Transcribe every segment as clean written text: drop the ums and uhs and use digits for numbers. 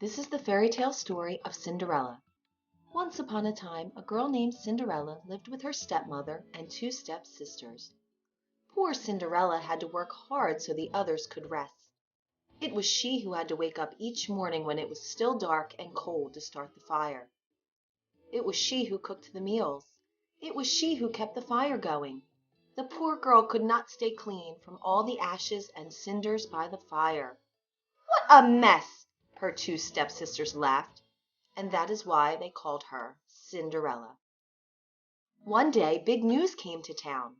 This is the fairy tale story of Cinderella. Once upon a time, a girl named Cinderella lived with her stepmother and two stepsisters. Poor Cinderella had to work hard so the others could rest. It was she who had to wake up each morning when it was still dark and cold to start the fire. It was she who cooked the meals. It was she who kept the fire going. The poor girl could not stay clean from all the ashes and cinders by the fire. "What a mess!" her two stepsisters laughed, and that is why they called her Cinderella. One day big news came to town.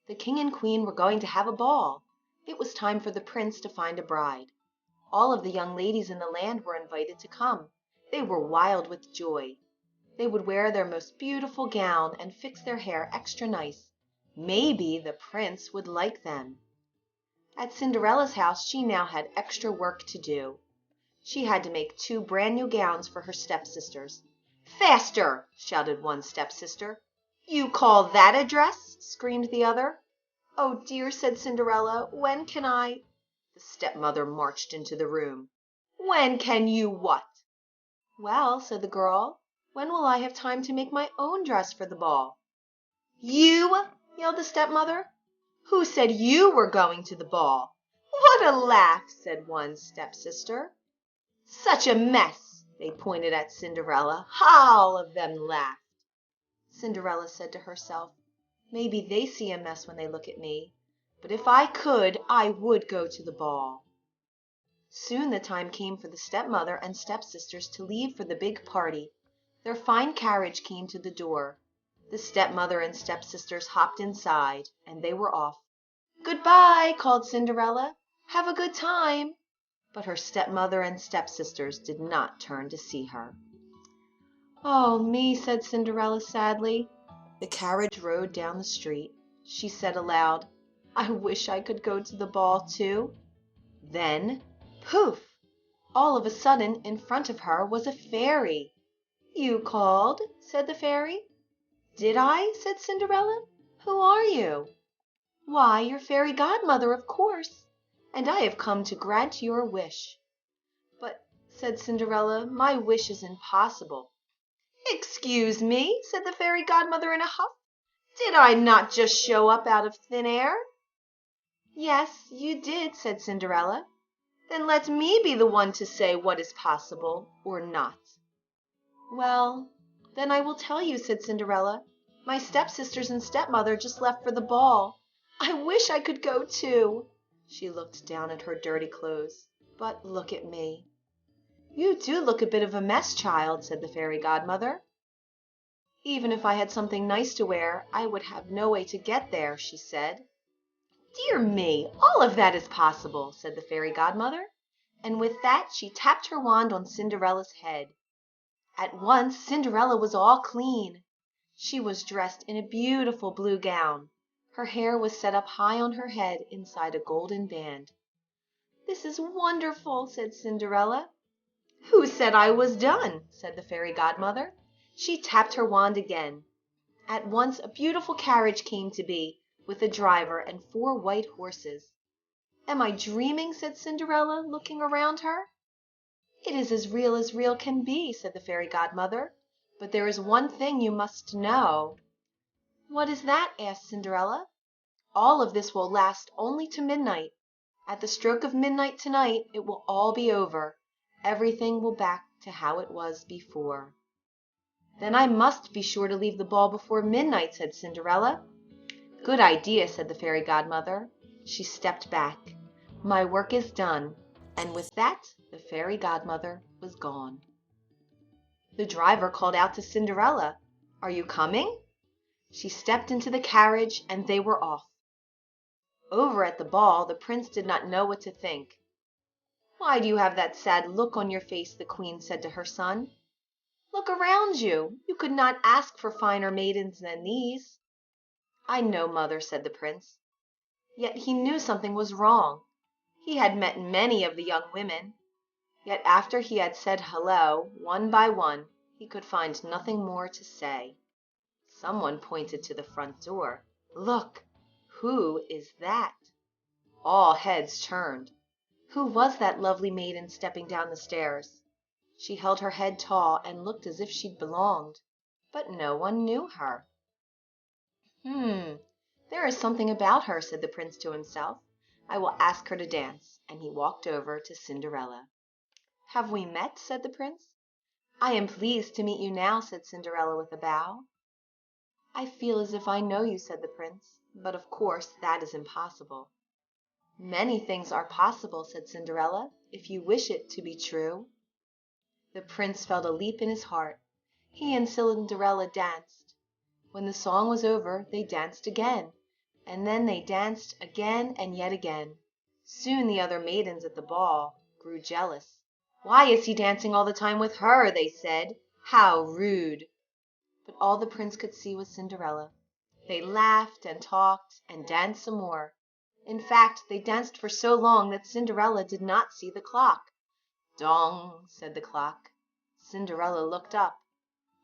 The king and queen were going to have a ball. It was time for the prince to find a bride. All of the young ladies in the land were invited to come. They were wild with joy. They would wear their most beautiful gown and fix their hair extra nice. Maybe the prince would like them. At Cinderella's house she now had extra work to do. She had to make two brand new gowns for her stepsisters. "Faster!" shouted one stepsister. "You call that a dress?" screamed the other. "Oh dear," said Cinderella, "when can I—" The stepmother marched into the room. "When can you what?" "Well," said the girl, "when will I have time to make my own dress for the ball?" "You!" yelled the stepmother. "Who said you were going to the ball?" "What a laugh!" said one stepsister. "Such a mess!" They pointed at Cinderella. All of them laughed. Cinderella said to herself, "Maybe they see a mess when they look at me, but if I could, I would go to the ball." Soon the time came for the stepmother and stepsisters to leave for the big party. Their fine carriage came to the door. The stepmother and stepsisters hopped inside, and they were off. "Goodbye," called Cinderella. "Have a good time." But her stepmother and stepsisters did not turn to see her. "Oh, me," said Cinderella sadly. The carriage rode down the street. She said aloud, "I wish I could go to the ball too." Then, poof! All of a sudden in front of her was a fairy. "You called?" said the fairy. "Did I?" said Cinderella. "Who are you?" "Why, your fairy godmother, of course, and I have come to grant your wish." "But," said Cinderella, "my wish is impossible." "Excuse me," said the fairy godmother in a huff. "Did I not just show up out of thin air?" "Yes, you did," said Cinderella. "Then let me be the one to say what is possible or not." "Well, then I will tell you," said Cinderella. "My stepsisters and stepmother just left for the ball. I wish I could go too." She looked down at her dirty clothes. "But look at me." "You do look a bit of a mess, child," said the fairy godmother. "Even if I had something nice to wear, I would have no way to get there," she said. "Dear me, all of that is possible," said the fairy godmother, and with that she tapped her wand on Cinderella's head. At once Cinderella was all clean. She was dressed in a beautiful blue gown. Her hair was set up high on her head inside a golden band. "This is wonderful," said Cinderella. "Who said I was done?" said the fairy godmother. She tapped her wand again. At once a beautiful carriage came to be, with a driver and four white horses. "Am I dreaming?" said Cinderella, looking around her. "It is as real can be," said the fairy godmother. "But there is one thing you must know." "What is that?" asked Cinderella. "All of this will last only to midnight. At the stroke of midnight tonight it will all be over. Everything will back to how it was before." "Then I must be sure to leave the ball before midnight," said Cinderella. "Good idea," said the fairy godmother. She stepped back. "My work is done." And with that the fairy godmother was gone. The driver called out to Cinderella, "Are you coming?" She stepped into the carriage and they were off. Over at the ball the prince did not know what to think. "Why do you have that sad look on your face?" the queen said to her son. "Look around you. You could not ask for finer maidens than these." "I know, mother," said the prince. Yet he knew something was wrong. He had met many of the young women. Yet after he had said hello, one by one, he could find nothing more to say. Someone pointed to the front door. "Look! Who is that?" All heads turned. Who was that lovely maiden stepping down the stairs? She held her head tall and looked as if she'd belonged, but no one knew her. There is something about her, said the prince to himself. I will ask her to dance, and he walked over to Cinderella. Have we met? Said the prince. I am pleased to meet you now, said Cinderella with a bow. I feel as if I know you, said the prince, but of course that is impossible. Many things are possible, said Cinderella, if you wish it to be true. The prince felt a leap in his heart. He and Cinderella danced. When the song was over, they danced again, and then they danced again and yet again. Soon the other maidens at the ball grew jealous. Why is he dancing all the time with her? They said. How rude! But all the prince could see was Cinderella. They laughed and talked and danced some more. In fact, they danced for so long that Cinderella did not see the clock. Dong, said the clock. Cinderella looked up.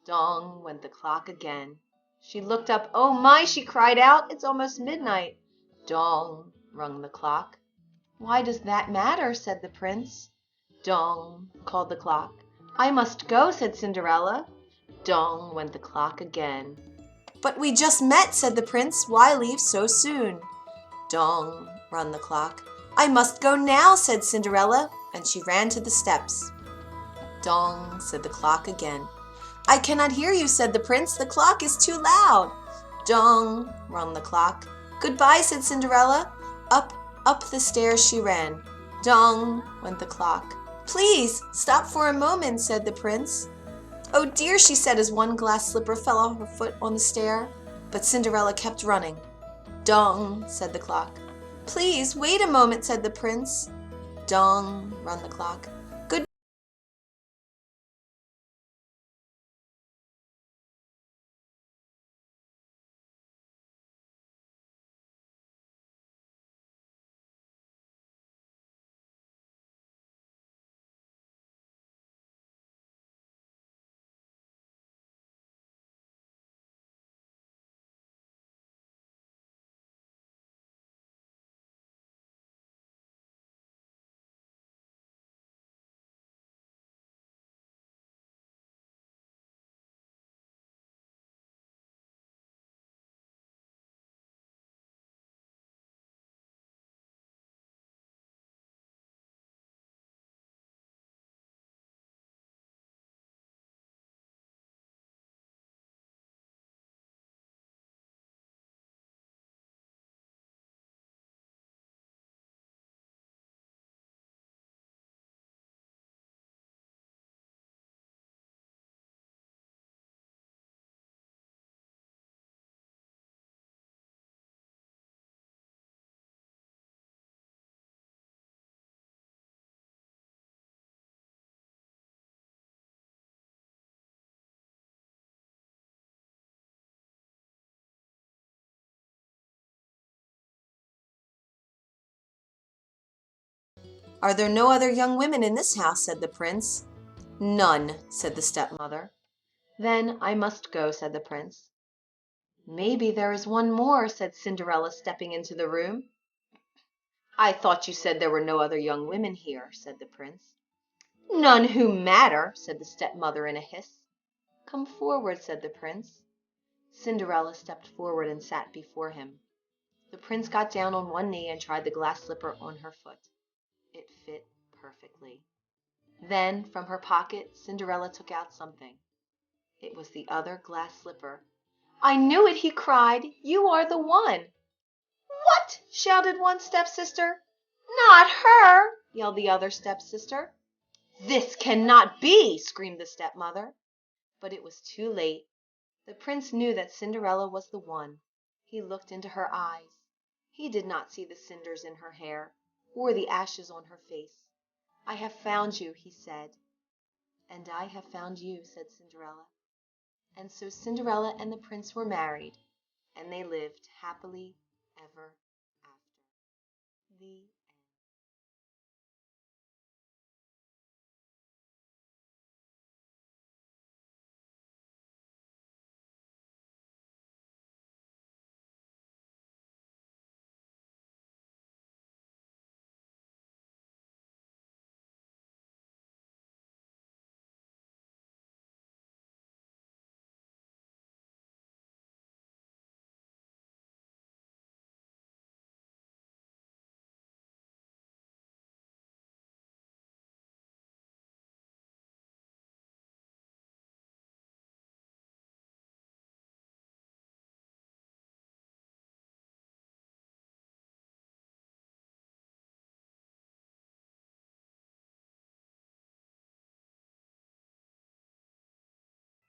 Dong went the clock again. She looked up. Oh my, she cried out. It's almost midnight. Dong, rung the clock. Why does that matter? Said the prince. Dong, called the clock. I must go, said Cinderella. Dong went the clock again. But we just met, said the prince. Why leave so soon? Dong, rung the clock. I must go now, said Cinderella, and she ran to the steps. Dong, said the clock again. I cannot hear you, said the prince. The clock is too loud. Dong, rung the clock. Goodbye, said Cinderella. Up the stairs she ran. Dong, went the clock. Please, stop for a moment, said the prince. Oh dear, she said as one glass slipper fell off her foot on the stair. But Cinderella kept running. Dong, said the clock. Please, wait a moment, said the prince. Dong, rung the clock. Good. Are there no other young women in this house? Said the prince. None, said the stepmother. Then I must go, said the prince. Maybe there is one more, said Cinderella, stepping into the room. I thought you said there were no other young women here, said the prince. None who matter, said the stepmother in a hiss. Come forward, said the prince. Cinderella stepped forward and sat before him. The prince got down on one knee and tried the glass slipper on her foot. It fit perfectly. Then, from her pocket, Cinderella took out something. It was the other glass slipper. I knew it, he cried. You are the one. What? Shouted one stepsister. Not her, yelled the other stepsister. This cannot be, screamed the stepmother. But it was too late. The prince knew that Cinderella was the one. He looked into her eyes. He did not see the cinders in her hair or the ashes on her face. I have found you, he said. And I have found you, said Cinderella. And so Cinderella and the prince were married, and they lived happily ever after. The